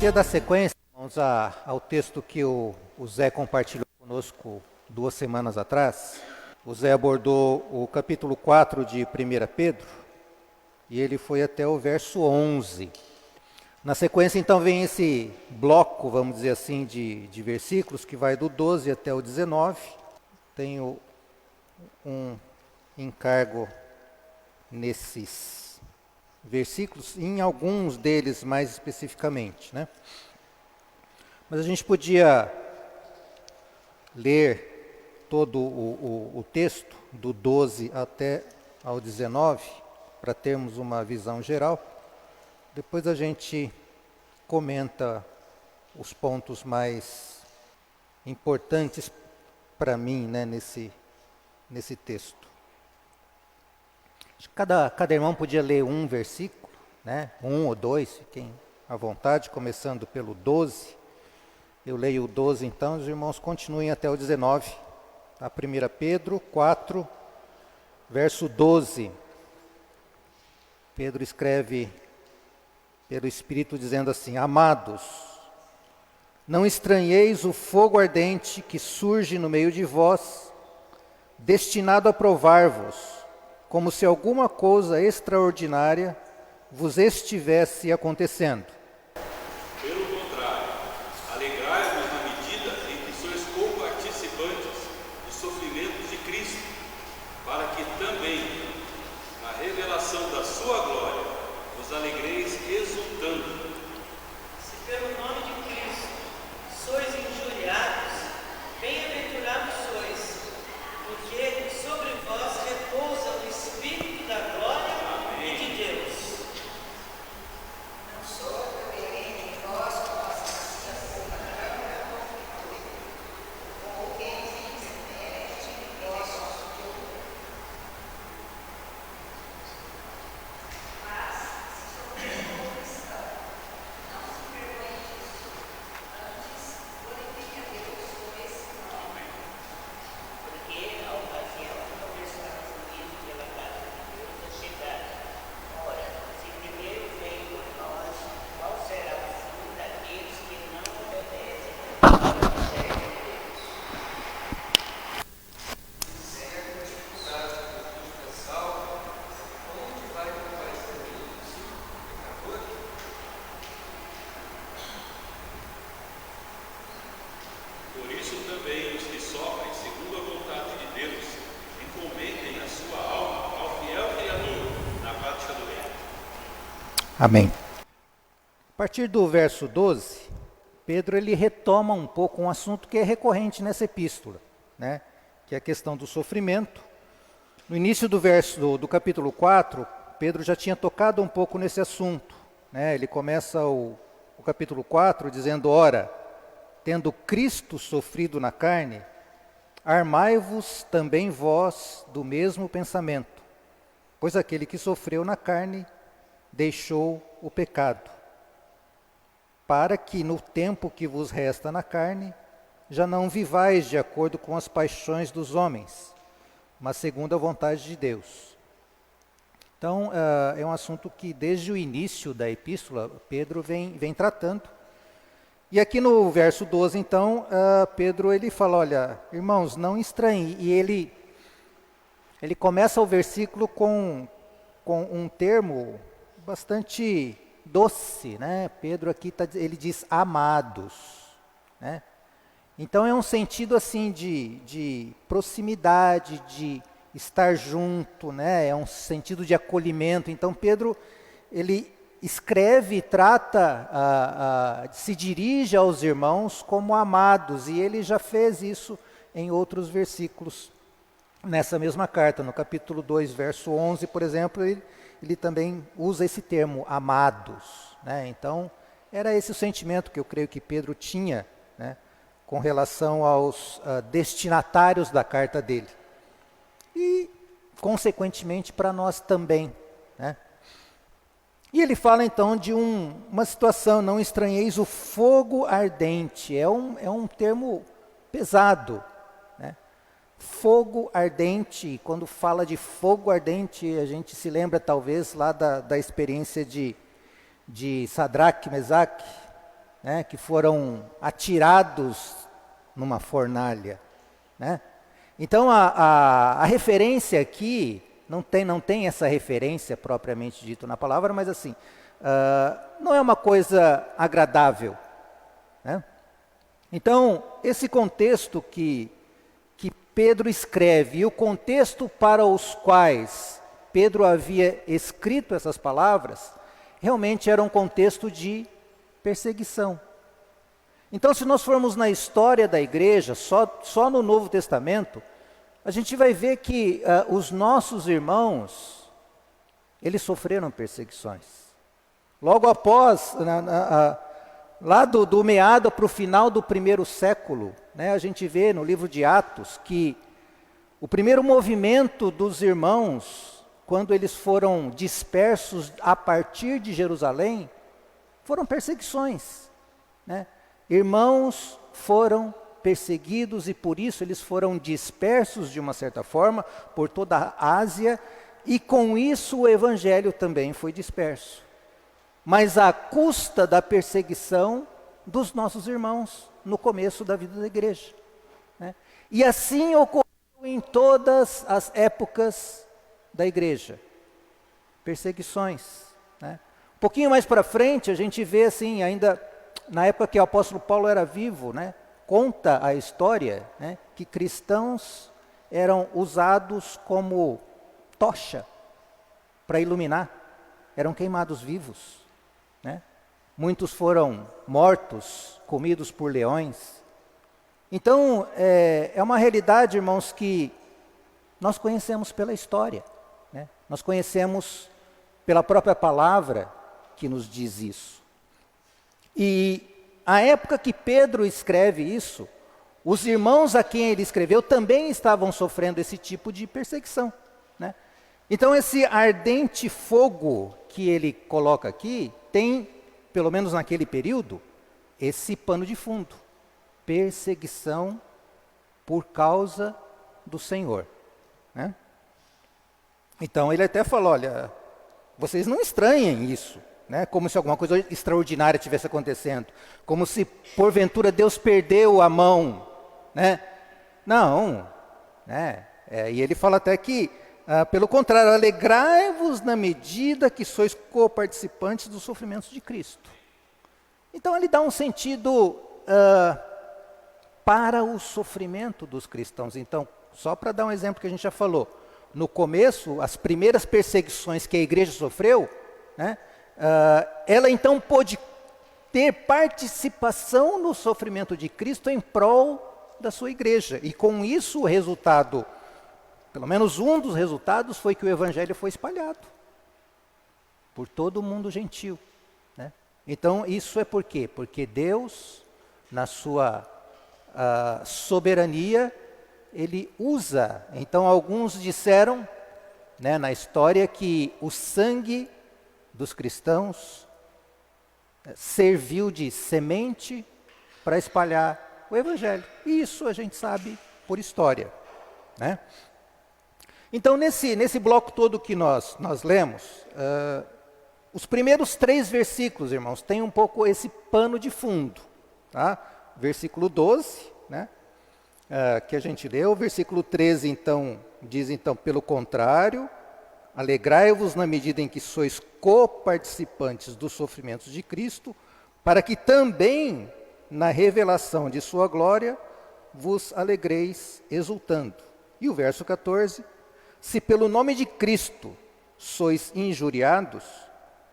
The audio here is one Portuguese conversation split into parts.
Queria dar sequência, irmãos, ao texto que o Zé compartilhou conosco 2 semanas atrás. O Zé abordou o capítulo 4 de 1 Pedro e ele foi até o verso 11. Na sequência, então, vem esse bloco, vamos dizer assim, de versículos que vai do 12 até o 19. Tenho um encargo nesses versículos, em alguns deles mais especificamente, né? Mas a gente podia ler todo o texto, do 12 até ao 19, para termos uma visão geral. Depois a gente comenta os pontos mais importantes para mim, né, nesse texto. Cada irmão podia ler um versículo, né, 1 ou 2, fiquem à vontade, começando pelo 12. Eu leio o 12, então, os irmãos continuem até o 19. Tá? 1 Pedro 4, verso 12. Pedro escreve pelo Espírito dizendo assim: Amados, não estranheis o fogo ardente que surge no meio de vós, destinado a provar-vos, como se alguma coisa extraordinária vos estivesse acontecendo. Pelo contrário, alegrai-vos na medida em que sois co-participantes dos sofrimentos de Cristo, para que também, na revelação da sua glória, vos alegreis exultando. Se pelo nome de Cristo sois injuriados, bem-aventurados sois, porque sobre vós repousa o Espírito da glória e de Deus. Não sou também em vós com as nações ou quem internet em vós mas se sois cristão, não se envergonhe disso, antes glorifique a Deus por esse nome. Porque a ocasião de conversar comigo pela casa de Deus é chegada. Ora, se primeiro veio por nós, qual será o fim daqueles que não obedecem ao Evangelho de Deus? Por isso também os que sofrem segundo a vontade de Deus, encomendem a sua alma ao fiel Criador na prática do bem. Amém. A partir do verso 12, Pedro ele retoma um pouco um assunto que é recorrente nessa epístola, né? Que é a questão do sofrimento. No início do capítulo 4, Pedro já tinha tocado um pouco nesse assunto, né? Ele começa o capítulo 4 dizendo: Ora, tendo Cristo sofrido na carne, armai-vos também vós do mesmo pensamento, pois aquele que sofreu na carne deixou o pecado, para que no tempo que vos resta na carne, já não vivais de acordo com as paixões dos homens, mas segundo a vontade de Deus. Então, é um assunto que desde o início da epístola, Pedro vem tratando. E aqui no verso 12, então, Pedro ele fala: olha, irmãos, não estranhem. E ele começa o versículo com um termo bastante doce, né? Pedro aqui ele diz amados, né? Então é um sentido assim de proximidade, de estar junto, né? É um sentido de acolhimento. Então Pedro ele escreve e trata, se dirige aos irmãos como amados, e ele já fez isso em outros versículos nessa mesma carta. No capítulo 2, verso 11, por exemplo, ele também usa esse termo, amados, né? Então, era esse o sentimento que eu creio que Pedro tinha, né, com relação aos destinatários da carta dele. E, consequentemente, para nós também, né? E ele fala então de uma situação: não estranheis o fogo ardente. É um termo pesado, né? Fogo ardente. Quando fala de fogo ardente, a gente se lembra talvez lá da experiência de Sadraque, Mesaque né, que foram atirados numa fornalha, né? Então a referência aqui, não tem essa referência propriamente dito na palavra, mas assim, não é uma coisa agradável, né? Então, esse contexto que Pedro escreve e o contexto para os quais Pedro havia escrito essas palavras, realmente era um contexto de perseguição. Então, se nós formos na história da igreja, só no Novo Testamento, a gente vai ver que os nossos irmãos, eles sofreram perseguições. Logo após, lá do meado para o final do primeiro século, né, a gente vê no livro de Atos que o primeiro movimento dos irmãos, quando eles foram dispersos a partir de Jerusalém, foram perseguições, né? Irmãos foram perseguidos e por isso eles foram dispersos de uma certa forma por toda a Ásia e com isso o evangelho também foi disperso. Mas à custa da perseguição dos nossos irmãos no começo da vida da igreja, né? E assim ocorreu em todas as épocas da igreja, perseguições, né? Um pouquinho mais para frente a gente vê assim, ainda na época que o apóstolo Paulo era vivo, né, conta a história, né, que cristãos eram usados como tocha para iluminar, eram queimados vivos, né? Muitos foram mortos, comidos por leões. Então, é uma realidade, irmãos, que nós conhecemos pela história, né? Nós conhecemos pela própria palavra que nos diz isso. E a época que Pedro escreve isso, os irmãos a quem ele escreveu também estavam sofrendo esse tipo de perseguição, né? Então, esse ardente fogo que ele coloca aqui tem, pelo menos naquele período, esse pano de fundo: perseguição por causa do Senhor, né? Então ele até falou: olha, vocês não estranhem isso, né? Como se alguma coisa extraordinária estivesse acontecendo, como se porventura Deus perdeu a mão, né? Não, né? E ele fala até que, pelo contrário, alegrai-vos na medida que sois coparticipantes dos sofrimentos de Cristo. Então ele dá um sentido para o sofrimento dos cristãos. Então, só para dar um exemplo que a gente já falou, no começo, as primeiras perseguições que a igreja sofreu, né, ela então pôde ter participação no sofrimento de Cristo em prol da sua igreja. E com isso o resultado, pelo menos um dos resultados, foi que o evangelho foi espalhado por todo o mundo gentil, né? Então isso é por quê? Porque Deus, na sua soberania, ele usa. Então alguns disseram, né, na história, que o sangue dos cristãos serviu de semente para espalhar o evangelho. E isso a gente sabe por história, né? Então nesse bloco todo que nós lemos, os primeiros 3 versículos, irmãos, tem um pouco esse pano de fundo, tá? Versículo 12, né, que a gente leu. Versículo 13, então, diz, então, pelo contrário, alegrai-vos na medida em que sois coparticipantes dos sofrimentos de Cristo, para que também, na revelação de sua glória, vos alegreis exultando. E o verso 14, se pelo nome de Cristo sois injuriados,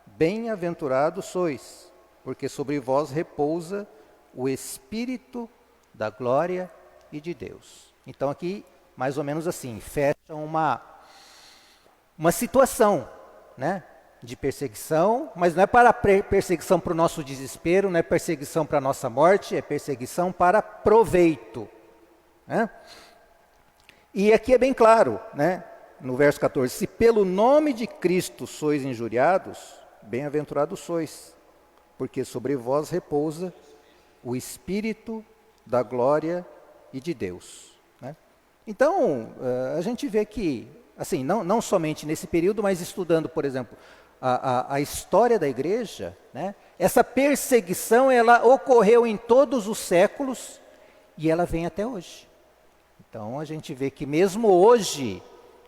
bem-aventurados sois, porque sobre vós repousa o Espírito da glória e de Deus. Então aqui, mais ou menos assim, fecha uma situação, né, de perseguição, mas não é para perseguição para o nosso desespero, não é perseguição para a nossa morte, é perseguição para proveito, né? E aqui é bem claro, né, no verso 14, se pelo nome de Cristo sois injuriados, bem-aventurados sois, porque sobre vós repousa o Espírito da glória e de Deus, né? Então, a gente vê que, assim, não somente nesse período, mas estudando, por exemplo, a história da igreja, né, essa perseguição ela ocorreu em todos os séculos e ela vem até hoje. Então a gente vê que mesmo hoje,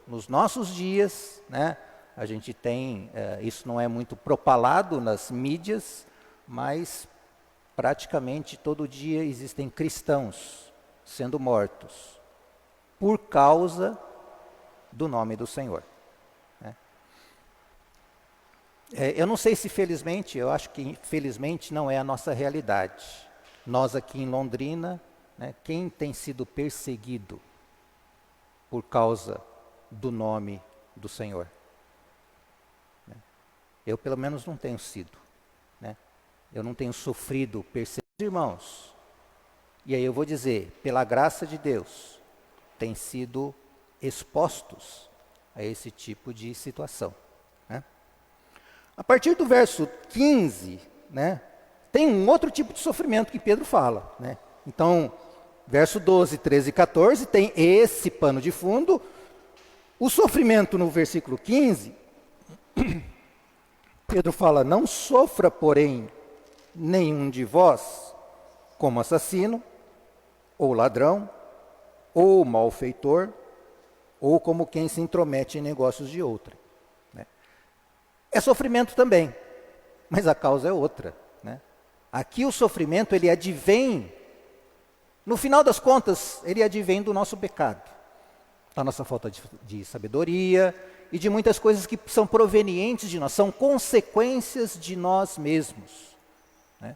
nos nossos dias, né, a gente tem, isso não é muito propalado nas mídias, mas praticamente todo dia existem cristãos sendo mortos por causa do nome do Senhor. Né? Eu não sei se felizmente, eu acho que infelizmente não é a nossa realidade. Nós aqui em Londrina, né, quem tem sido perseguido por causa do nome do Senhor? Eu pelo menos não tenho sido. Né? Eu não tenho sofrido perseguição, irmãos. E aí eu vou dizer, pela graça de Deus, têm sido expostos a esse tipo de situação. Né? A partir do verso 15, né, tem um outro tipo de sofrimento que Pedro fala. Né? Então, verso 12, 13 e 14 tem esse pano de fundo. O sofrimento no versículo 15, Pedro fala, não sofra, porém, nenhum de vós como assassino, ou ladrão, ou malfeitor, ou como quem se intromete em negócios de outrem. Né? É sofrimento também, mas a causa é outra. Né? Aqui o sofrimento, ele advém, no final das contas, ele advém do nosso pecado, da nossa falta de sabedoria e de muitas coisas que são provenientes de nós, são consequências de nós mesmos. Né?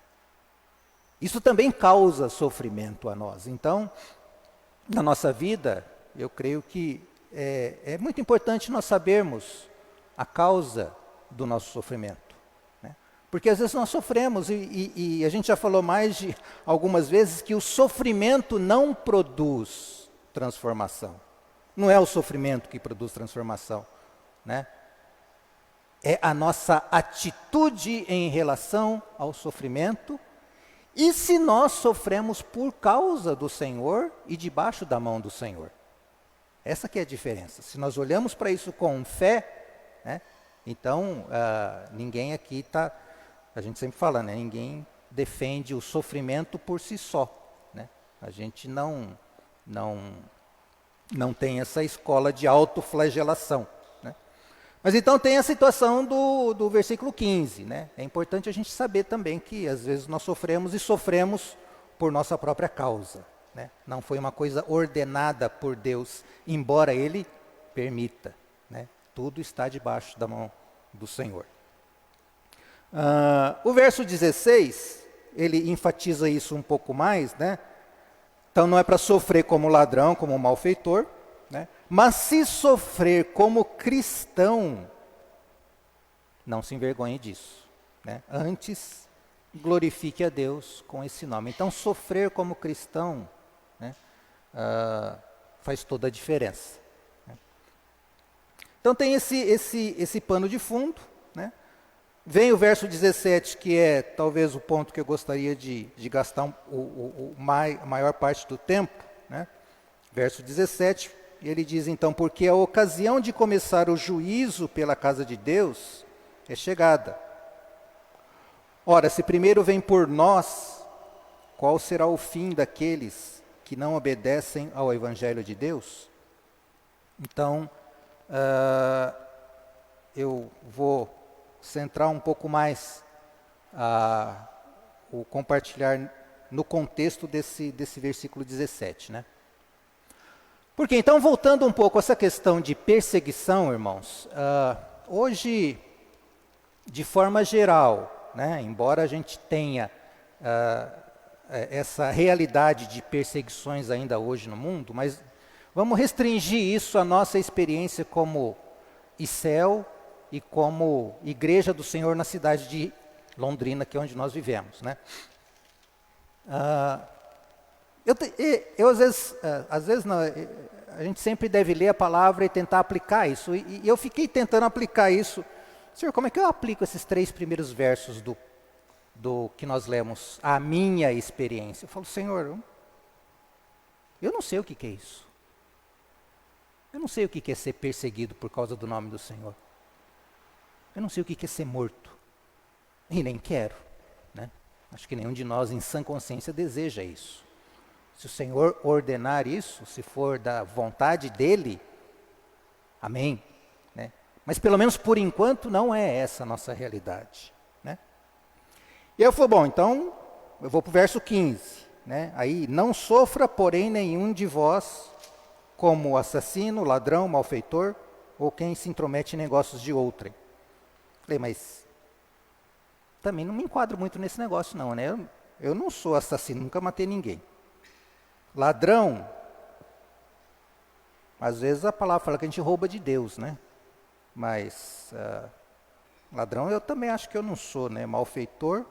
Isso também causa sofrimento a nós. Então, na nossa vida, eu creio que é muito importante nós sabermos a causa do nosso sofrimento. Né? Porque às vezes nós sofremos, e a gente já falou mais de algumas vezes que o sofrimento não produz transformação. Não é o sofrimento que produz transformação. Né? É a nossa atitude em relação ao sofrimento. E se nós sofremos por causa do Senhor e debaixo da mão do Senhor. Essa que é a diferença. Se nós olhamos para isso com fé, né, então ninguém aqui está, a gente sempre fala, né, ninguém defende o sofrimento por si só. Né? A gente não tem essa escola de autoflagelação. Né? Mas então tem a situação do versículo 15. Né? É importante a gente saber também que às vezes nós sofremos por nossa própria causa. Né? Não foi uma coisa ordenada por Deus, embora Ele permita. Né? Tudo está debaixo da mão do Senhor. O verso 16, ele enfatiza isso um pouco mais, né? Então não é para sofrer como ladrão, como malfeitor, né? Mas se sofrer como cristão, não se envergonhe disso. Né? Antes, glorifique a Deus com esse nome. Então sofrer como cristão, né, faz toda a diferença. Né? Então tem esse pano de fundo. Né? Vem o verso 17, que é talvez o ponto que eu gostaria de gastar a maior parte do tempo. Né? Verso 17, ele diz então, porque a ocasião de começar o juízo pela casa de Deus é chegada. Ora, se primeiro vem por nós, qual será o fim daqueles que não obedecem ao Evangelho de Deus? Então, eu vou centrar um pouco mais o compartilhar no contexto desse versículo 17. Né? Porque então, voltando um pouco a essa questão de perseguição, irmãos, hoje, de forma geral, né, embora a gente tenha essa realidade de perseguições ainda hoje no mundo, mas vamos restringir isso à nossa experiência como ICEL e como Igreja do Senhor na cidade de Londrina, que é onde nós vivemos. Né? Eu às vezes não, a gente sempre deve ler a palavra e tentar aplicar isso, e eu fiquei tentando aplicar isso. Senhor, como é que eu aplico esses 3 primeiros versos do que nós lemos, a minha experiência? Eu falo, Senhor, eu não sei o que é isso. Eu não sei o que é ser perseguido por causa do nome do Senhor. Eu não sei o que é ser morto. E nem quero. Né? Acho que nenhum de nós em sã consciência deseja isso. Se o Senhor ordenar isso, se for da vontade dEle, amém. Né? Mas pelo menos por enquanto não é essa a nossa realidade. Né? E eu falei, bom, então eu vou para o verso 15. Né? Aí, não sofra, porém, nenhum de vós como assassino, ladrão, malfeitor, ou quem se intromete em negócios de outrem. Falei, mas também não me enquadro muito nesse negócio não, né? Eu não sou assassino, nunca matei ninguém. Ladrão, às vezes a palavra fala que a gente rouba de Deus, né? Mas ladrão eu também acho que eu não sou, né? Malfeitor,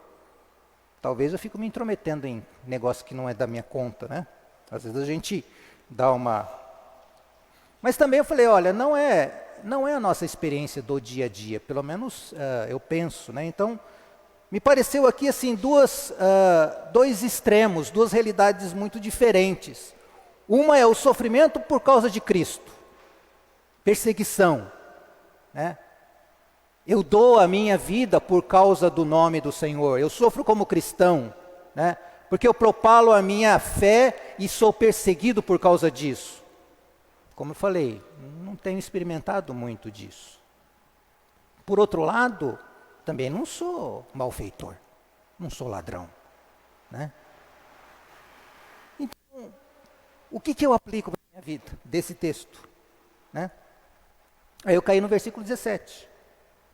talvez eu fico me intrometendo em negócio que não é da minha conta, né? Às vezes a gente dá uma... Mas também eu falei, olha, não é a nossa experiência do dia a dia, pelo menos eu penso, né? Então, me pareceu aqui assim dois extremos, duas realidades muito diferentes. Uma é o sofrimento por causa de Cristo, perseguição, né? Eu dou a minha vida por causa do nome do Senhor, eu sofro como cristão, né? Porque eu propalo a minha fé e sou perseguido por causa disso. Como eu falei, não tenho experimentado muito disso. Por outro lado, também não sou malfeitor, não sou ladrão. Né? Então, o que eu aplico para a minha vida desse texto? Né? Aí eu caí no versículo 17.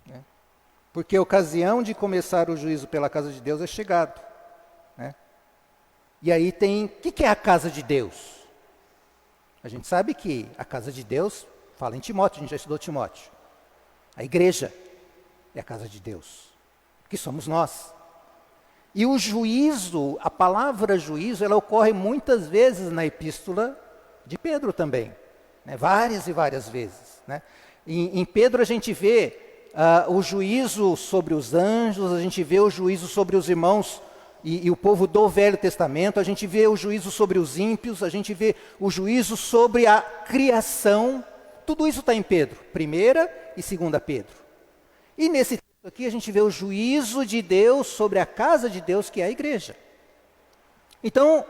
Né? Porque a ocasião de começar o juízo pela casa de Deus é chegado. Né? E aí tem, o que é a casa de Deus? A gente sabe que a casa de Deus, fala em Timóteo, a gente já estudou Timóteo. A igreja é a casa de Deus, que somos nós. E o juízo, a palavra juízo, ela ocorre muitas vezes na epístola de Pedro também. Né? Várias e várias vezes. Né? Em Pedro a gente vê o juízo sobre os anjos, a gente vê o juízo sobre os irmãos e o povo do Velho Testamento, a gente vê o juízo sobre os ímpios, a gente vê o juízo sobre a criação, tudo isso está em Pedro, 1ª e 2ª Pedro. E nesse texto aqui a gente vê o juízo de Deus sobre a casa de Deus, que é a igreja. Então,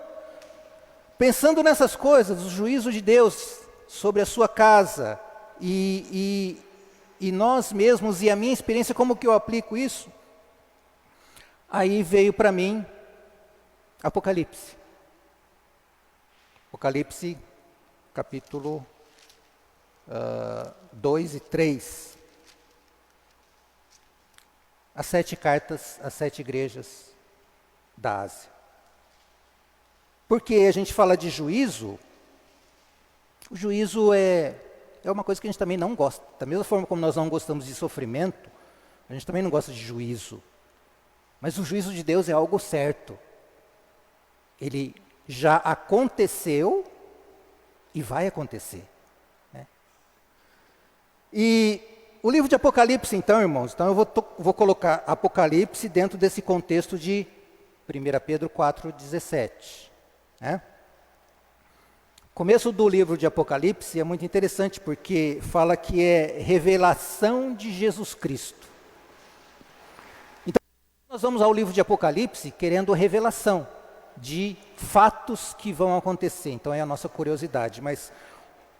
pensando nessas coisas, o juízo de Deus sobre a sua casa, e nós mesmos, e a minha experiência, como que eu aplico isso? Aí veio para mim Apocalipse. Apocalipse, capítulo 2 e 3. As 7 cartas às 7 igrejas da Ásia. Porque a gente fala de juízo, o juízo é uma coisa que a gente também não gosta. Da mesma forma como nós não gostamos de sofrimento, a gente também não gosta de juízo. Mas o juízo de Deus é algo certo. Ele já aconteceu e vai acontecer. Né? E o livro de Apocalipse, então, irmãos, então eu vou colocar Apocalipse dentro desse contexto de 1 Pedro 4,17. Né? O começo do livro de Apocalipse é muito interessante, porque fala que é revelação de Jesus Cristo. Nós vamos ao livro de Apocalipse querendo revelação de fatos que vão acontecer. Então é a nossa curiosidade. Mas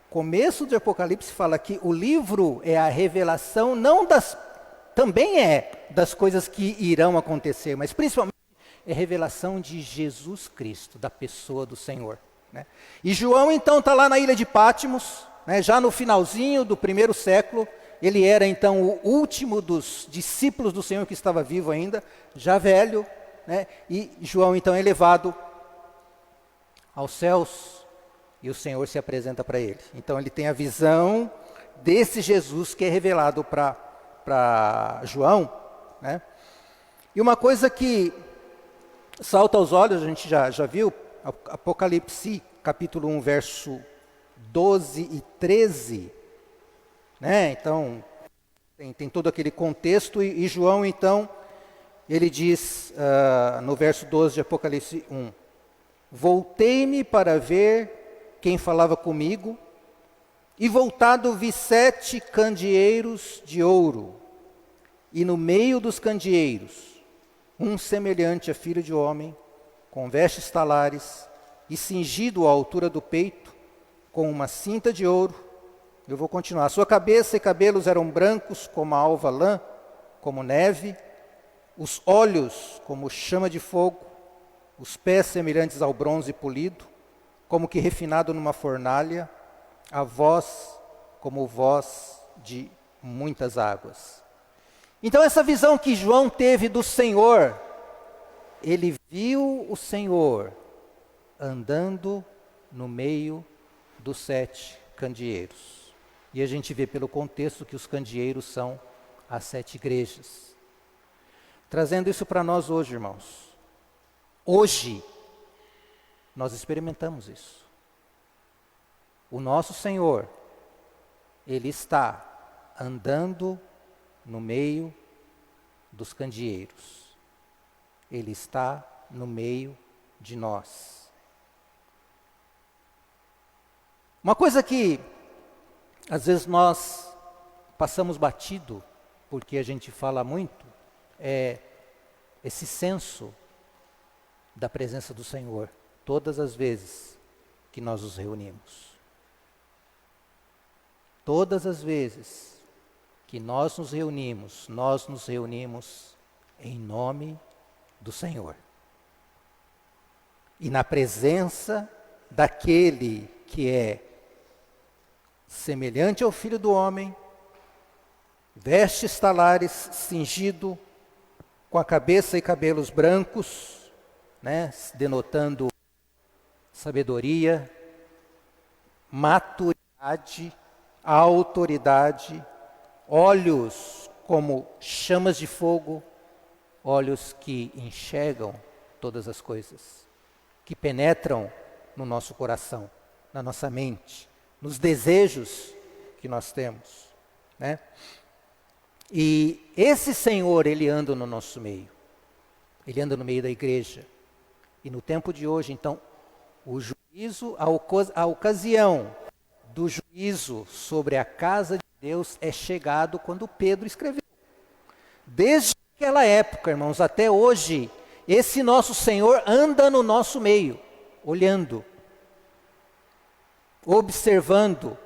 começo de Apocalipse fala que o livro é a revelação, também é das coisas que irão acontecer, mas principalmente é revelação de Jesus Cristo, da pessoa do Senhor. Né? E João então está lá na ilha de Patmos, né, já no finalzinho do 1º século. Ele era então o último dos discípulos do Senhor que estava vivo ainda, já velho, né? E João então é levado aos céus e o Senhor se apresenta para ele. Então ele tem a visão desse Jesus que é revelado para João. Né? E uma coisa que salta aos olhos, a gente já viu, Apocalipse capítulo 1, verso 12 e 13, né? Então, tem todo aquele contexto, e João, então, ele diz no verso 12 de Apocalipse 1, voltei-me para ver quem falava comigo, e voltado vi 7 candeeiros de ouro, e no meio dos candeeiros, um semelhante a filho de homem, com vestes talares, e cingido à altura do peito, com uma cinta de ouro. Eu vou continuar. Sua cabeça e cabelos eram brancos como a alva lã, como neve, os olhos como chama de fogo, os pés semelhantes ao bronze polido, como que refinado numa fornalha, a voz como voz de muitas águas. Então essa visão que João teve do Senhor, ele viu o Senhor andando no meio dos 7 candeeiros. E a gente vê pelo contexto que os candeeiros são as 7 igrejas. Trazendo isso para nós hoje, irmãos. Hoje, nós experimentamos isso. O nosso Senhor, Ele está andando no meio dos candeeiros. Ele está no meio de nós. Uma coisa que, às vezes, nós passamos batido, porque a gente fala muito, é esse senso da presença do Senhor, todas as vezes que nós nos reunimos. Todas as vezes que nós nos reunimos em nome do Senhor. E na presença daquele que é semelhante ao Filho do Homem, vestes talares, cingido, com a cabeça e cabelos brancos, né, denotando sabedoria, maturidade, autoridade, olhos como chamas de fogo, olhos que enxergam todas as coisas, que penetram no nosso coração, na nossa mente, nos desejos que nós temos, né? E esse Senhor, Ele anda no nosso meio. Ele anda no meio da igreja. E no tempo de hoje, então, o juízo, a ocasião do juízo sobre a casa de Deus é chegado quando Pedro escreveu. Desde aquela época, irmãos, até hoje, esse nosso Senhor anda no nosso meio, olhando, observando,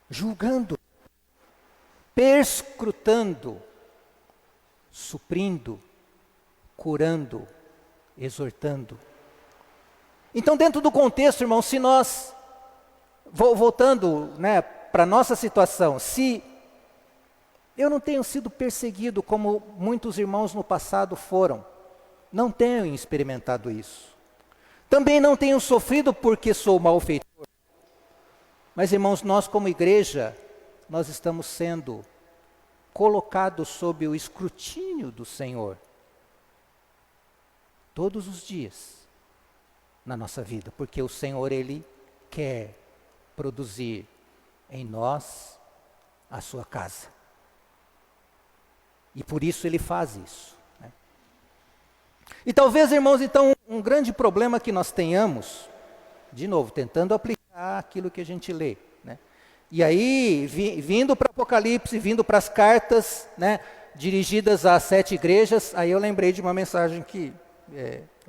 julgando, perscrutando, suprindo, curando, exortando. Então, dentro do contexto, irmão, se nós, voltando, né, para a nossa situação, se eu não tenho sido perseguido como muitos irmãos no passado foram, não tenho experimentado isso. Também não tenho sofrido porque sou malfeitor. Mas, irmãos, nós como igreja, nós estamos sendo colocados sob o escrutínio do Senhor todos os dias na nossa vida, porque o Senhor, Ele quer produzir em nós a sua casa. E por isso Ele faz isso, né? E talvez, irmãos, então, um grande problema que nós tenhamos, de novo, tentando aplicar aquilo que a gente lê, né? E aí, vindo para o Apocalipse, vindo para as cartas, né, dirigidas às 7 igrejas, aí eu lembrei de uma mensagem que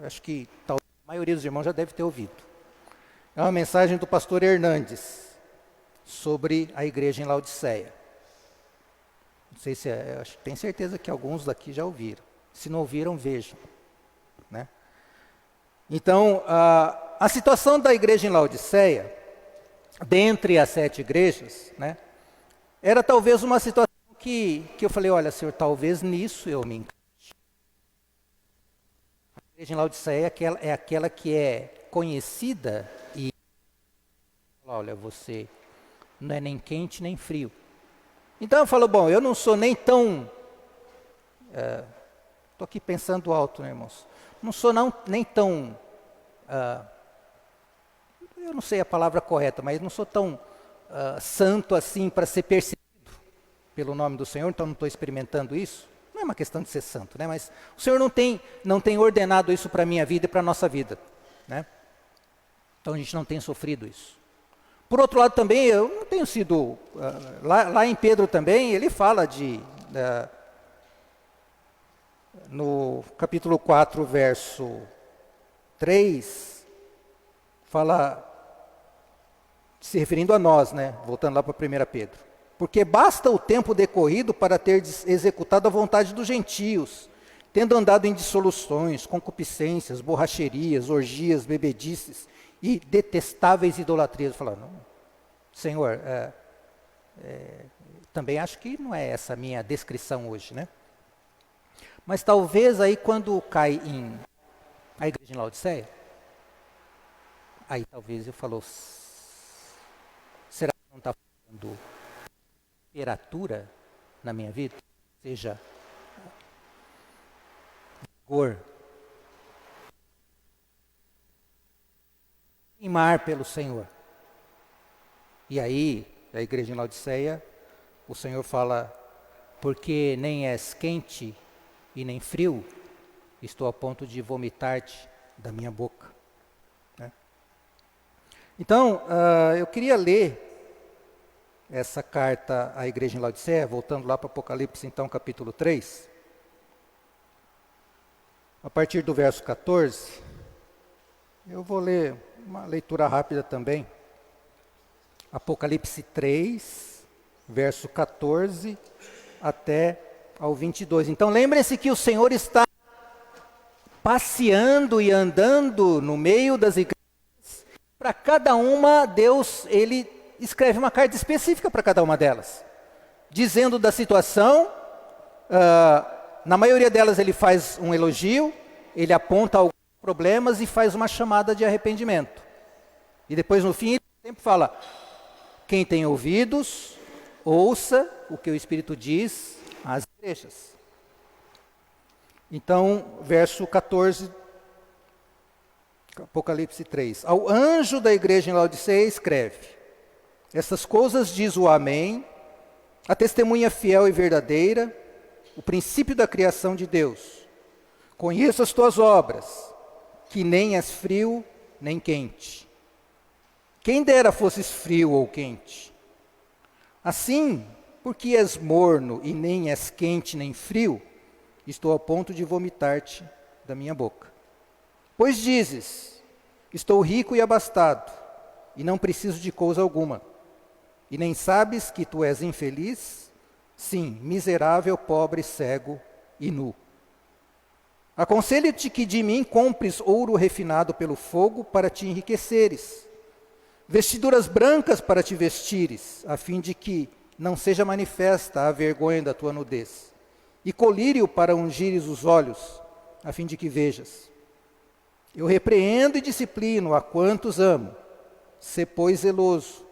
acho que talvez a maioria dos irmãos já deve ter ouvido. É uma mensagem do pastor Hernandes sobre a igreja em Laodiceia. Não sei se acho que tenho certeza que alguns daqui já ouviram. Se não ouviram, vejam, né? Então, a situação da igreja em Laodiceia, dentre as 7 igrejas, né, era talvez uma situação que eu falei, olha, Senhor, talvez nisso eu me encaixe. A igreja em Laodiceia é aquela que é conhecida e, olha, você não é nem quente nem frio. Então eu falo, bom, eu não sou nem tão, estou aqui pensando alto, né, irmãos? Não sou nem tão, eu não sei a palavra correta, mas não sou tão santo assim para ser perseguido pelo nome do Senhor, então não estou experimentando isso. Não é uma questão de ser santo, né? Mas o Senhor não tem ordenado isso para a minha vida e para a nossa vida, né? Então a gente não tem sofrido isso. Por outro lado também, eu não tenho sido... lá em Pedro também, ele fala no capítulo 4, verso 3, fala, se referindo a nós, né? Voltando lá para 1 Pedro. Porque basta o tempo decorrido para ter executado a vontade dos gentios, tendo andado em dissoluções, concupiscências, borracherias, orgias, bebedices e detestáveis idolatrias. Falar, não, Senhor, também acho que não é essa a minha descrição hoje, né? Mas talvez aí quando cai em a igreja em Laodiceia, aí talvez eu falo, será que não está falando temperatura na minha vida? Seja vigor, queimar pelo Senhor. E aí, a igreja em Laodiceia, o Senhor fala, porque nem és quente e nem frio, estou a ponto de vomitar-te da minha boca. Né? Então, eu queria ler essa carta à igreja em Laodiceia, voltando lá para Apocalipse, então, capítulo 3. A partir do verso 14, eu vou ler uma leitura rápida também. Apocalipse 3, verso 14 até ao 22. Então lembrem-se que o Senhor está passeando e andando no meio das igrejas. Para cada uma, Deus, ele escreve uma carta específica para cada uma delas, dizendo da situação. Na maioria delas ele faz um elogio, ele aponta alguns problemas e faz uma chamada de arrependimento. E depois no fim ele sempre fala, quem tem ouvidos, ouça o que o Espírito diz às igrejas. Então, verso 14, Apocalipse 3. Ao anjo da igreja em Laodiceia escreve, essas coisas diz o Amém, a testemunha fiel e verdadeira, o princípio da criação de Deus. Conheço as tuas obras, que nem és frio nem quente. Quem dera fosses frio ou quente. Assim, porque és morno e nem és quente nem frio, estou a ponto de vomitar-te da minha boca. Pois dizes, estou rico e abastado, e não preciso de coisa alguma. E nem sabes que tu és infeliz? Sim, miserável, pobre, cego e nu. Aconselho-te que de mim compres ouro refinado pelo fogo para te enriqueceres, vestiduras brancas para te vestires, a fim de que não seja manifesta a vergonha da tua nudez, e colírio para ungires os olhos, a fim de que vejas. Eu repreendo e disciplino a quantos amo. Sê, pois, zeloso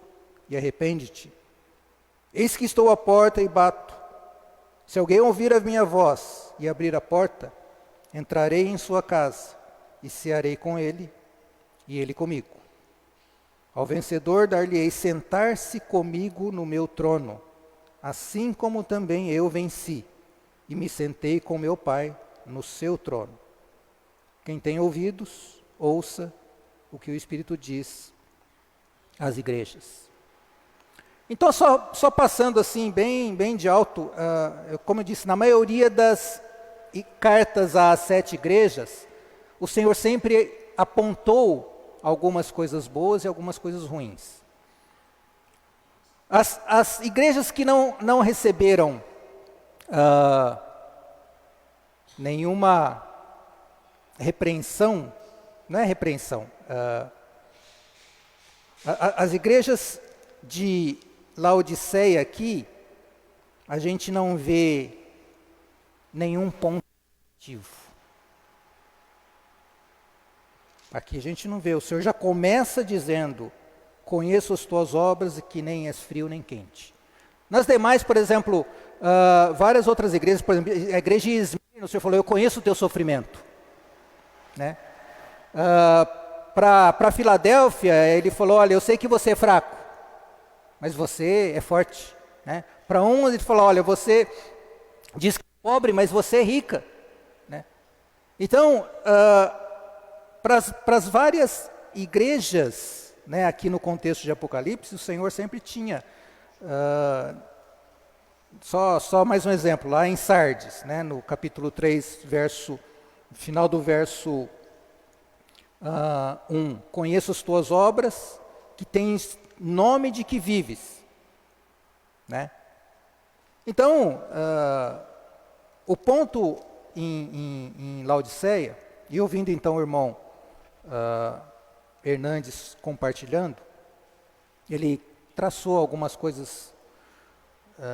e arrepende-te. Eis que estou à porta e bato. Se alguém ouvir a minha voz e abrir a porta, entrarei em sua casa e cearei com ele e ele comigo. Ao vencedor dar-lhe-ei sentar-se comigo no meu trono, assim como também eu venci e me sentei com meu Pai no seu trono. Quem tem ouvidos, ouça o que o Espírito diz às igrejas. Então, só passando assim, bem de alto, como eu disse, na maioria das cartas às 7 igrejas, o Senhor sempre apontou algumas coisas boas e algumas coisas ruins. As igrejas que não receberam nenhuma repreensão, não é repreensão, as igrejas de Laodiceia aqui, a gente não vê nenhum ponto positivo. Aqui a gente não vê, o Senhor já começa dizendo, conheço as tuas obras e que nem és frio nem quente. Nas demais, por exemplo, várias outras igrejas, por exemplo, a igreja de Esmirna, o Senhor falou, eu conheço o teu sofrimento. Né? Para Filadélfia, ele falou, olha, eu sei que você é fraco, mas você é forte. Né? Para uns, ele falou, olha, você diz que é pobre, mas você é rica. Né? Então, para as várias igrejas né, aqui no contexto de Apocalipse, o Senhor sempre tinha, só mais um exemplo, lá em Sardes, né, no capítulo 3, final do verso 1, conheço as tuas obras, que tens nome de que vives, né? Então, o ponto em Laodiceia, e ouvindo então o irmão Hernandes compartilhando, ele traçou algumas coisas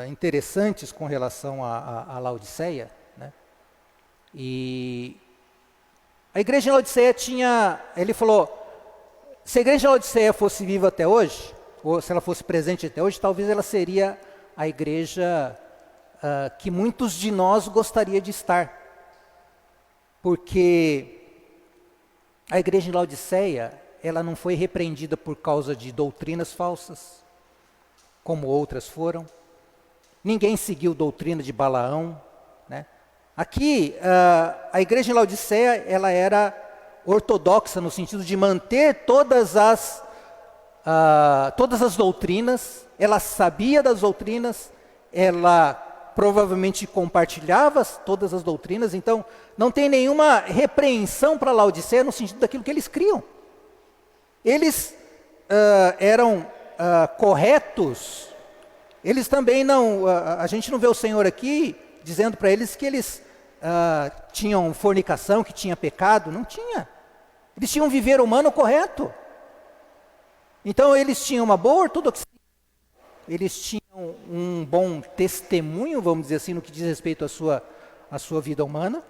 interessantes com relação a Laodiceia, né? E a igreja em Laodiceia ele falou, se a igreja em Laodiceia fosse viva até hoje, ou se ela fosse presente até hoje, talvez ela seria a igreja que muitos de nós gostaria de estar. Porque a igreja em Laodiceia, ela não foi repreendida por causa de doutrinas falsas, como outras foram. Ninguém seguiu doutrina de Balaão, né? Aqui, a igreja em Laodiceia, ela era ortodoxa, no sentido de manter todas as doutrinas, ela sabia das doutrinas, ela provavelmente compartilhava todas as doutrinas, então não tem nenhuma repreensão para Laodiceia no sentido daquilo que eles criam. Eles eram corretos, eles também não, a gente não vê o Senhor aqui dizendo para eles que eles tinham fornicação, que tinha pecado, não tinha. Eles tinham um viver humano correto. Então eles tinham uma boa ortodoxia, eles tinham um bom testemunho, vamos dizer assim, no que diz respeito à sua vida humana.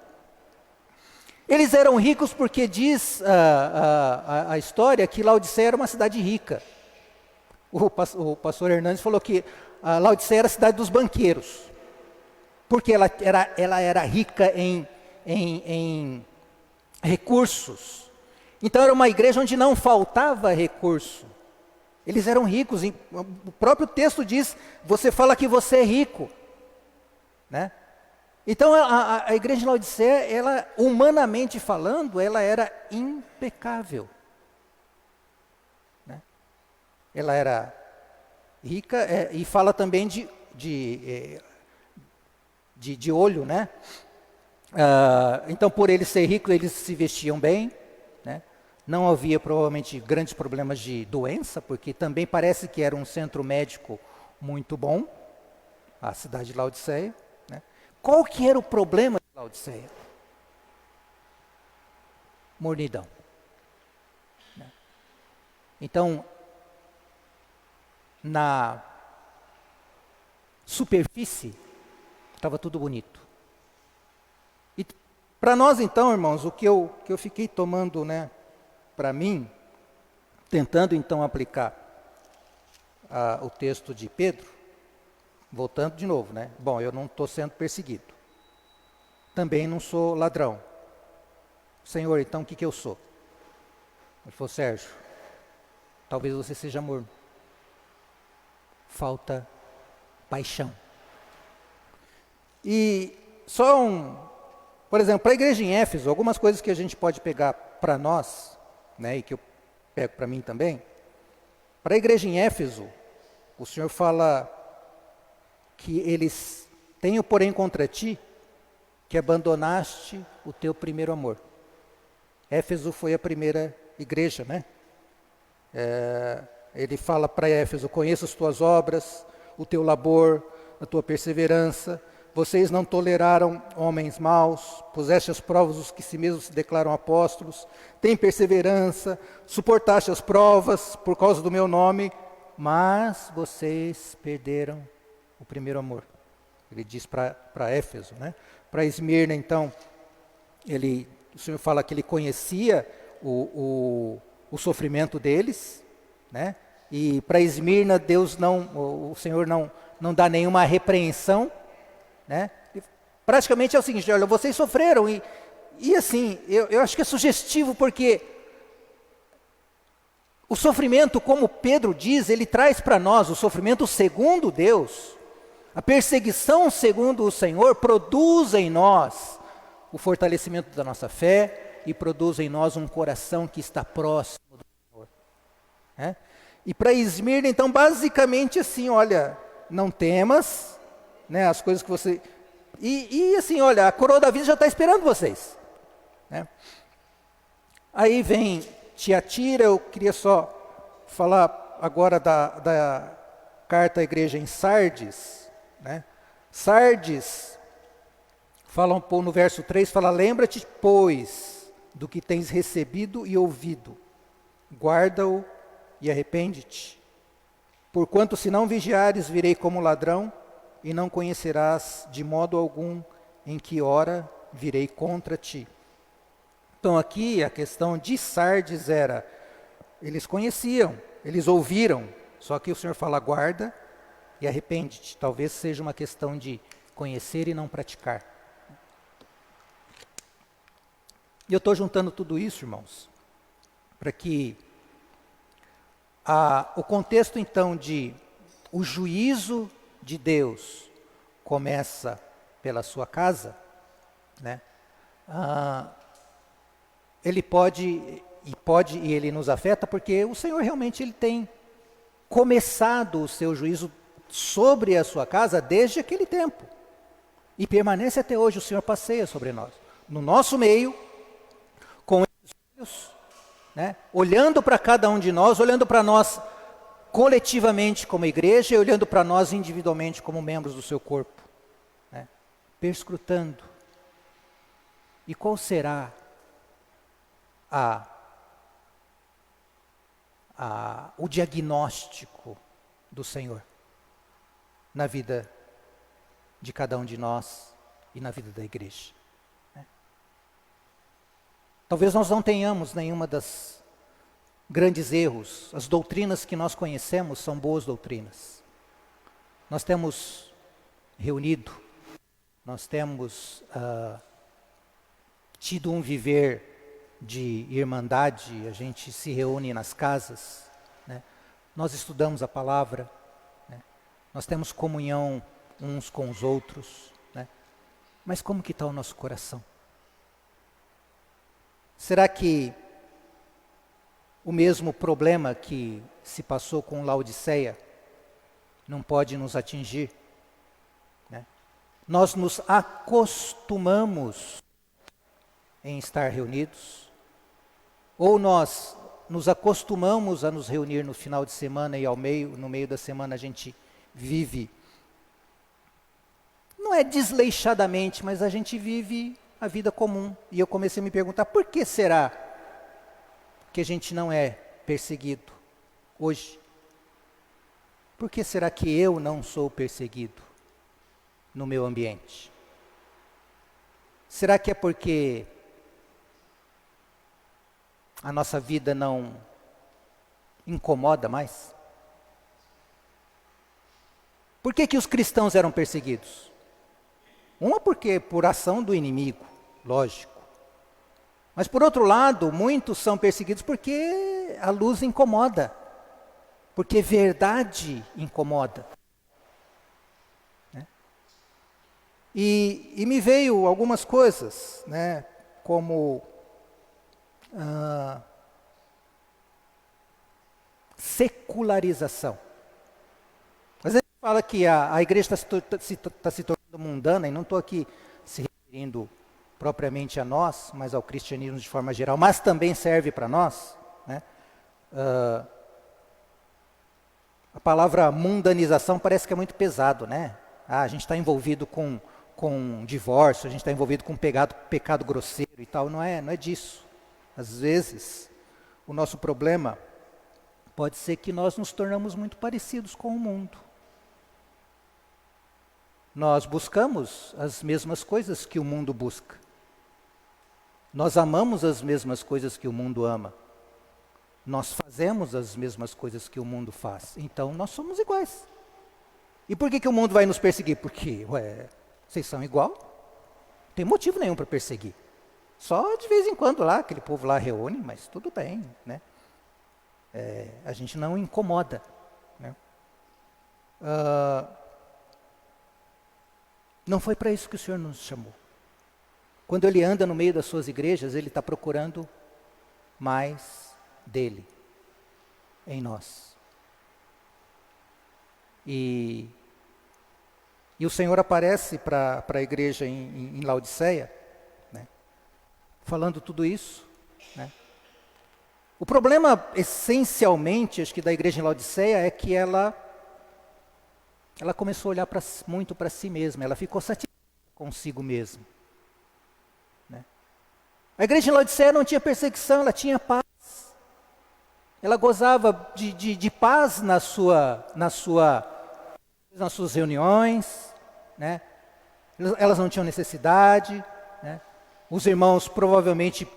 Eles eram ricos porque diz a história que Laodiceia era uma cidade rica. O pastor Hernandes falou que Laodiceia era a cidade dos banqueiros, porque ela era rica em recursos. Então era uma igreja onde não faltava recurso. Eles eram ricos, o próprio texto diz, você fala que você é rico, né? Então a igreja de Laodiceia, ela, humanamente falando, ela era impecável, né? Ela era rica, e fala também de olho, né? Então por eles ser ricos, eles se vestiam bem, né? Não havia provavelmente grandes problemas de doença, porque também parece que era um centro médico muito bom, a cidade de Laodiceia, né? Qual que era o problema de Laodiceia? Mornidão, né? Então, na superfície, estava tudo bonito. E para nós então, irmãos, o que eu fiquei tomando, né, para mim, tentando então aplicar o texto de Pedro, voltando de novo, né? Bom, eu não estou sendo perseguido. Também não sou ladrão. Senhor, então o que eu sou? Ele falou, Sérgio, talvez você seja morno. Falta paixão. E só por exemplo, para a igreja em Éfeso, algumas coisas que a gente pode pegar para nós, né, e que eu pego para mim também. Para a igreja em Éfeso, o Senhor fala que eles tenho, porém, contra ti, que abandonaste o teu primeiro amor. Éfeso foi a primeira igreja, né? Ele fala para Éfeso, conheço as tuas obras, o teu labor, a tua perseverança. Vocês não toleraram homens maus, puseste às provas os que si mesmos se declaram apóstolos, têm perseverança, suportaste as provas por causa do meu nome, mas vocês perderam o primeiro amor. Ele diz para Éfeso, né? Para Esmirna, então, o Senhor fala que ele conhecia o sofrimento deles, né? E para Esmirna, o Senhor não dá nenhuma repreensão, né? Praticamente é o seguinte, olha, vocês sofreram e assim, eu acho que é sugestivo porque o sofrimento, como Pedro diz, ele traz para nós o sofrimento segundo Deus, a perseguição segundo o Senhor produz em nós o fortalecimento da nossa fé e produz em nós um coração que está próximo do Senhor. né? E para Esmirna, então, basicamente assim, olha, não temas, né, as coisas que você... E assim, olha, a coroa da vida já está esperando vocês, né? Aí vem Tiatira, eu queria só falar agora da carta à igreja em Sardes, né? Sardes, fala um pouco no verso 3, fala, lembra-te, pois, do que tens recebido e ouvido, guarda-o e arrepende-te. Porquanto se não vigiares, virei como ladrão, e não conhecerás de modo algum em que hora virei contra ti. Então aqui a questão de Sardes era, eles conheciam, eles ouviram, só que o Senhor fala, guarda e arrepende-te. Talvez seja uma questão de conhecer e não praticar. E eu estou juntando tudo isso, irmãos, para que o contexto então de o juízo de Deus começa pela sua casa, né? Ele pode e ele nos afeta porque o Senhor realmente ele tem começado o seu juízo sobre a sua casa desde aquele tempo. E permanece até hoje, o Senhor passeia sobre nós. No nosso meio, com esses olhos, né, olhando para cada um de nós, olhando para nós coletivamente como igreja e olhando para nós individualmente como membros do seu corpo, né, perscrutando. E qual será o diagnóstico do Senhor na vida de cada um de nós e na vida da igreja, né? Talvez nós não tenhamos nenhuma das grandes erros. As doutrinas que nós conhecemos são boas doutrinas. Nós temos reunido, nós temos tido um viver de irmandade, a gente se reúne nas casas, né? Nós estudamos a palavra, né? Nós temos comunhão uns com os outros, né? Mas como que está o nosso coração? Será que o mesmo problema que se passou com Laodiceia não pode nos atingir, né? Nós nos acostumamos em estar reunidos, ou nós nos acostumamos a nos reunir no final de semana e no meio da semana a gente vive, não é desleixadamente, mas a gente vive a vida comum. E eu comecei a me perguntar, por que será que a gente não é perseguido hoje? Por que será que eu não sou perseguido no meu ambiente? Será que é porque a nossa vida não incomoda mais? Por que os cristãos eram perseguidos? Uma porque por ação do inimigo, lógico. Mas por outro lado, muitos são perseguidos porque a luz incomoda. Porque verdade incomoda, né? E me veio algumas coisas, né, como secularização. Às vezes fala que a igreja está se tornando mundana, e não estou aqui se referindo propriamente a nós, mas ao cristianismo de forma geral, mas também serve para nós, né? A palavra mundanização parece que é muito pesado, né? A gente está envolvido com divórcio, a gente está envolvido com pecado grosseiro e tal. Não é disso. Às vezes, o nosso problema pode ser que nós nos tornamos muito parecidos com o mundo. Nós buscamos as mesmas coisas que o mundo busca. Nós amamos as mesmas coisas que o mundo ama. Nós fazemos as mesmas coisas que o mundo faz. Então, nós somos iguais. E por que o mundo vai nos perseguir? Porque, vocês são igual? Não tem motivo nenhum para perseguir. Só de vez em quando lá, aquele povo lá reúne, mas tudo bem, né? A gente não incomoda, né? Não foi para isso que o Senhor nos chamou. Quando Ele anda no meio das suas igrejas, Ele está procurando mais dele. em nós. E o Senhor aparece para a igreja em Laodiceia, né, falando tudo isso, né. O problema, essencialmente, acho que da igreja em Laodiceia é que ela começou a olhar muito para si mesma, ela ficou satisfeita consigo mesma, né. A igreja em Laodiceia não tinha perseguição, ela tinha paz. Ela gozava de paz nas suas reuniões, né. Elas não tinham necessidade, né. Os irmãos provavelmente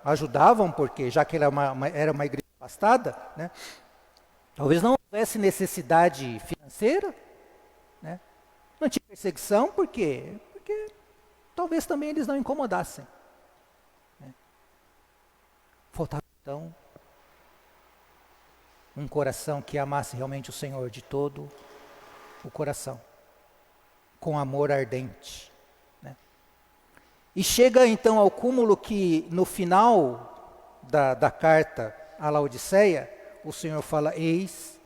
ajudavam, porque já que ela era uma igreja afastada, né, talvez não houvesse necessidade financeira, né, não tinha perseguição, porque talvez também eles não incomodassem, né. Faltava então um coração que amasse realmente o Senhor de todo o coração, com amor ardente. E chega então ao cúmulo que no final da carta à Laodiceia, o Senhor fala: eis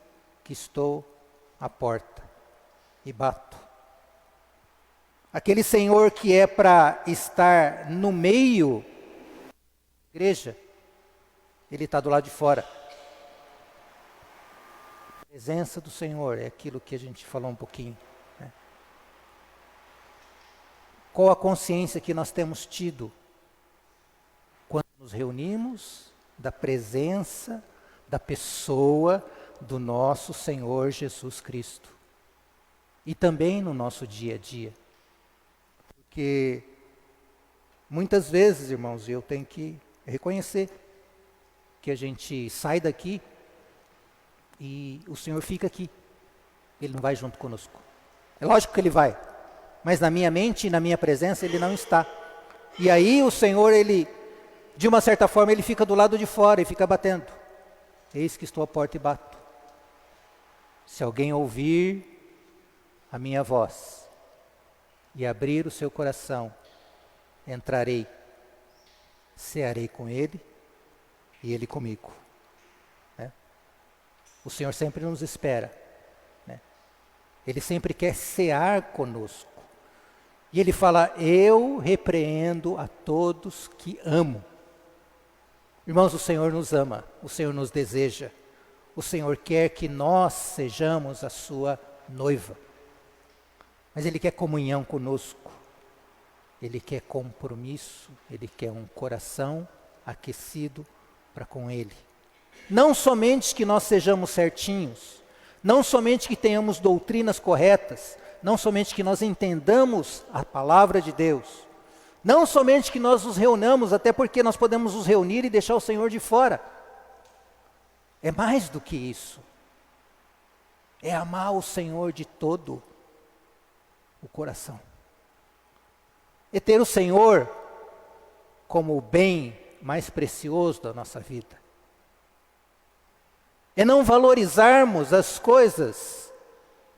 que estou à porta e bato. Aquele Senhor que é para estar no meio da igreja, Ele está do lado de fora. A presença do Senhor é aquilo que a gente falou um pouquinho. Qual a consciência que nós temos tido quando nos reunimos da presença, da pessoa do nosso Senhor Jesus Cristo? E também no nosso dia a dia. Porque muitas vezes, irmãos, eu tenho que reconhecer que a gente sai daqui e o Senhor fica aqui. Ele não vai junto conosco. É lógico que Ele vai. Mas na minha mente e na minha presença Ele não está. E aí o Senhor, Ele, de uma certa forma, Ele fica do lado de fora e fica batendo. Eis que estou à porta e bato. Se alguém ouvir a minha voz e abrir o seu coração, entrarei, cearei com ele e ele comigo. Né? O Senhor sempre nos espera. Né? Ele sempre quer cear conosco. E Ele fala: eu repreendo a todos que amo. Irmãos, o Senhor nos ama, o Senhor nos deseja. O Senhor quer que nós sejamos a sua noiva. Mas Ele quer comunhão conosco. Ele quer compromisso, Ele quer um coração aquecido para com Ele. Não somente que nós sejamos certinhos, não somente que tenhamos doutrinas corretas, não somente que nós entendamos a palavra de Deus, não somente que nós nos reunamos, até porque nós podemos nos reunir e deixar o Senhor de fora. É mais do que isso. É amar o Senhor de todo o coração. É ter o Senhor como o bem mais precioso da nossa vida. É não valorizarmos as coisas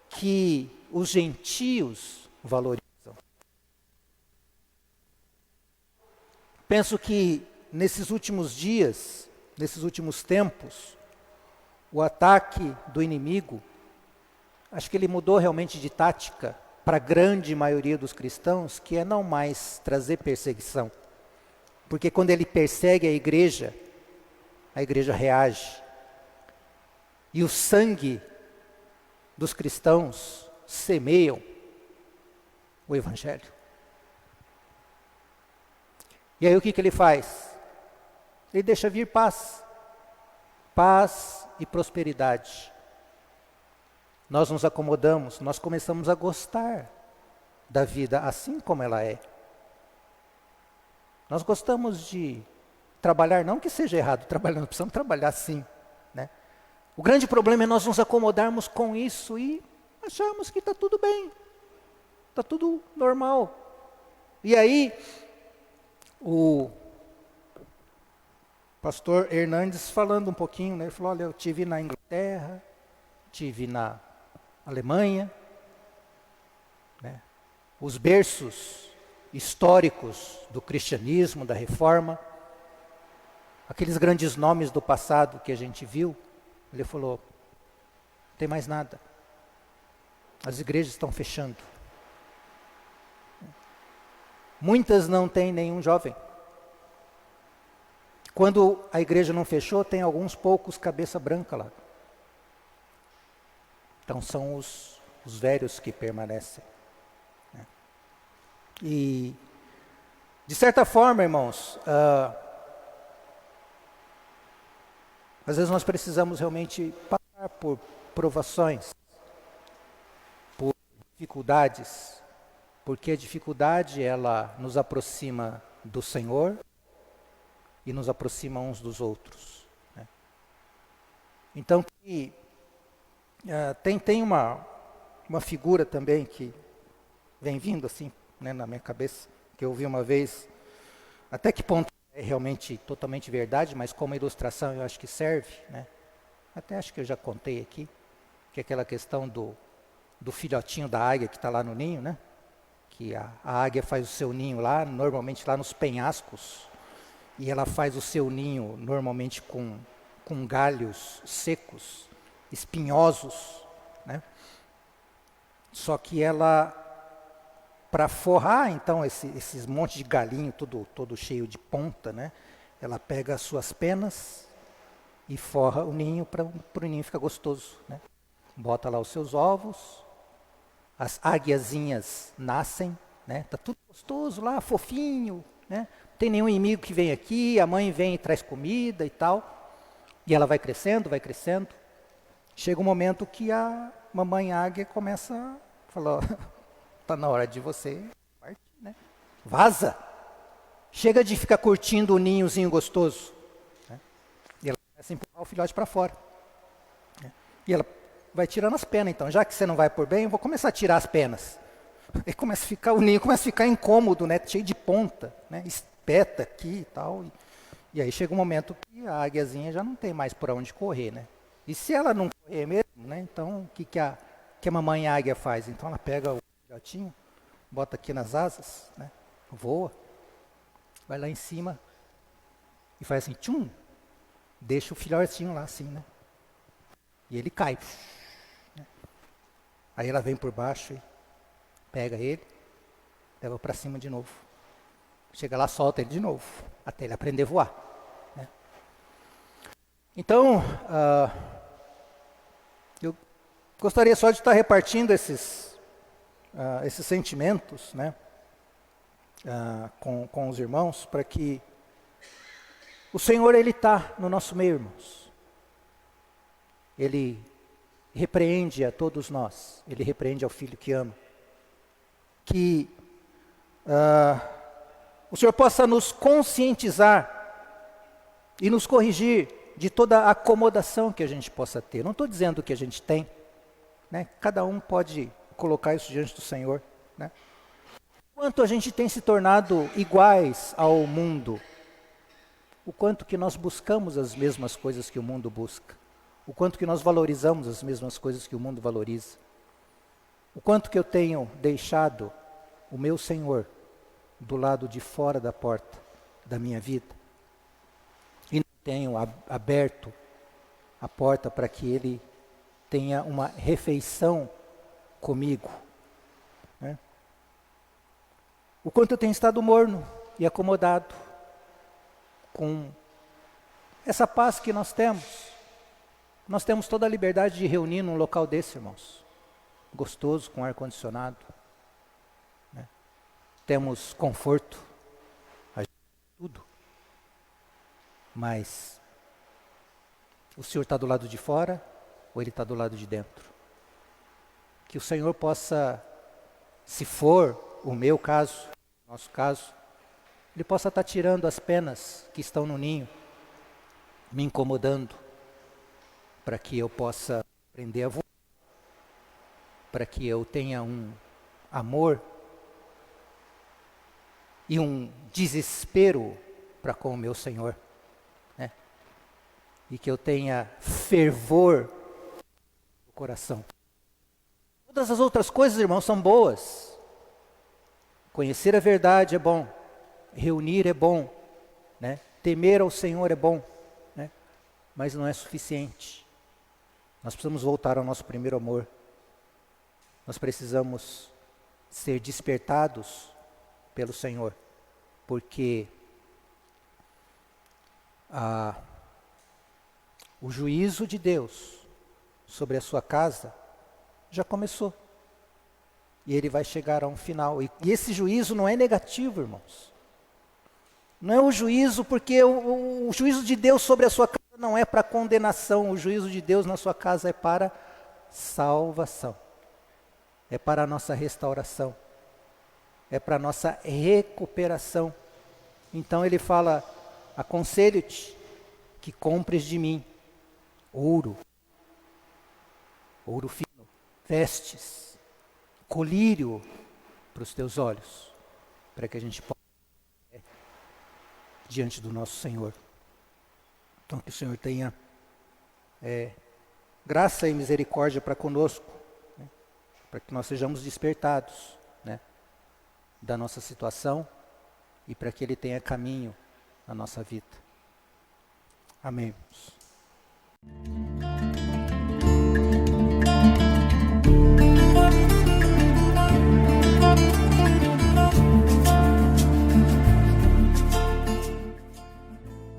que os gentios valorizam. Penso que nesses últimos dias, nesses últimos tempos, o ataque do inimigo, acho que ele mudou realmente de tática para a grande maioria dos cristãos, que é não mais trazer perseguição. Porque quando ele persegue a igreja reage. E o sangue dos cristãos semeiam o Evangelho. E aí o que ele faz? Ele deixa vir paz. Paz e prosperidade. Nós nos acomodamos, nós começamos a gostar da vida assim como ela é. Nós gostamos de trabalhar, não que seja errado trabalhar, nós precisamos trabalhar sim, né? O grande problema é nós nos acomodarmos com isso e acharmos que está tudo bem, está tudo normal. E aí, o pastor Hernandes falando um pouquinho, né? Ele falou: olha, eu estive na Inglaterra, estive na Alemanha, né? Os berços históricos do cristianismo, da reforma. aqueles grandes nomes do passado que a gente viu, ele falou, não tem mais nada. As igrejas estão fechando. Muitas não têm nenhum jovem. Quando a igreja não fechou, tem alguns poucos cabeça branca lá. Então são os velhos que permanecem. Né? E, de certa forma, irmãos, às vezes nós precisamos realmente passar por provações, por dificuldades, porque a dificuldade, ela nos aproxima do Senhor e nos aproxima uns dos outros. Né? Então, tem uma figura também que vem vindo assim, né, na minha cabeça, que eu ouvi uma vez, até que ponto é realmente totalmente verdade, mas como ilustração eu acho que serve. Né? Até acho que eu já contei aqui, que é aquela questão do filhotinho da águia que está lá no ninho, né? Que a águia faz o seu ninho lá, normalmente lá nos penhascos, e ela faz o seu ninho normalmente com galhos secos, espinhosos, né? Só que ela, para forrar então esses montes de galinho todo cheio de ponta, né? Ela pega as suas penas e forra o ninho para o ninho ficar gostoso, né? Bota lá os seus ovos, as águiazinhas nascem, né? Tá tudo gostoso lá, fofinho, né? Não tem nenhum inimigo que vem aqui, a mãe vem e traz comida e tal. E ela vai crescendo, vai crescendo. Chega um momento que a mamãe águia começa a falar, tá na hora de você partir, né? Vaza! Chega de ficar curtindo o ninhozinho gostoso. Né? E ela começa a empurrar o filhote para fora. Né? E ela vai tirando as penas, então. Já que você não vai por bem, eu vou começar a tirar as penas. Aí o ninho começa a ficar incômodo, né? Cheio de ponta, né? Espeta aqui e tal. E aí chega um momento que a águiazinha já não tem mais por onde correr, né? E se ela não correr mesmo, né? Então o que a mamãe águia faz? Então ela pega o filhotinho, bota aqui nas asas, né? Voa, vai lá em cima e faz assim, tchum, deixa o filhotinho lá assim, né? E ele cai. Né? Aí ela vem por baixo e pega ele, leva para cima de novo. Chega lá, solta ele de novo, até ele aprender a voar. Né? Então, eu gostaria só de estar repartindo esses sentimentos, né, com os irmãos, para que o Senhor, Ele está no nosso meio, irmãos. Ele repreende a todos nós, Ele repreende ao Filho que ama. Que o Senhor possa nos conscientizar e nos corrigir de toda a acomodação que a gente possa ter. Não estou dizendo que a gente tem, né? Cada um pode colocar isso diante do Senhor. Né? Quanto a gente tem se tornado iguais ao mundo, o quanto que nós buscamos as mesmas coisas que o mundo busca, o quanto que nós valorizamos as mesmas coisas que o mundo valoriza, o quanto que eu tenho deixado o meu Senhor do lado de fora da porta da minha vida e não tenho aberto a porta para que Ele tenha uma refeição comigo. Né? O quanto eu tenho estado morno e acomodado com essa paz que nós temos. Nós temos toda a liberdade de reunir num local desse, irmãos. Gostoso, com ar-condicionado. Né? Temos conforto. Tudo. Mas o Senhor está do lado de fora ou Ele está do lado de dentro? Que o Senhor possa, se for o meu caso, o nosso caso, Ele possa estar tirando as penas que estão no ninho, me incomodando, para que eu possa aprender a voar, para que eu tenha um amor e um desespero para com o meu Senhor, né? E que eu tenha fervor no coração. Todas as outras coisas, irmãos, são boas. Conhecer a verdade é bom, reunir é bom, né? temer ao Senhor é bom, né? Mas não é suficiente. Nós precisamos voltar ao nosso primeiro amor. Nós precisamos ser despertados pelo Senhor, porque o juízo de Deus sobre a sua casa já começou. E ele vai chegar a um final. E esse juízo não é negativo, irmãos. Não é o juízo, porque o juízo de Deus sobre a sua casa não é para condenação. O juízo de Deus na sua casa é para salvação. É para a nossa restauração. É para a nossa recuperação. Então ele fala, aconselho-te que compres de mim ouro fino, vestes, colírio para os teus olhos, para que a gente possa diante do nosso Senhor. Então que o Senhor tenha graça e misericórdia para conosco, né? Para que nós sejamos despertados, né, da nossa situação e para que Ele tenha caminho na nossa vida. Amém.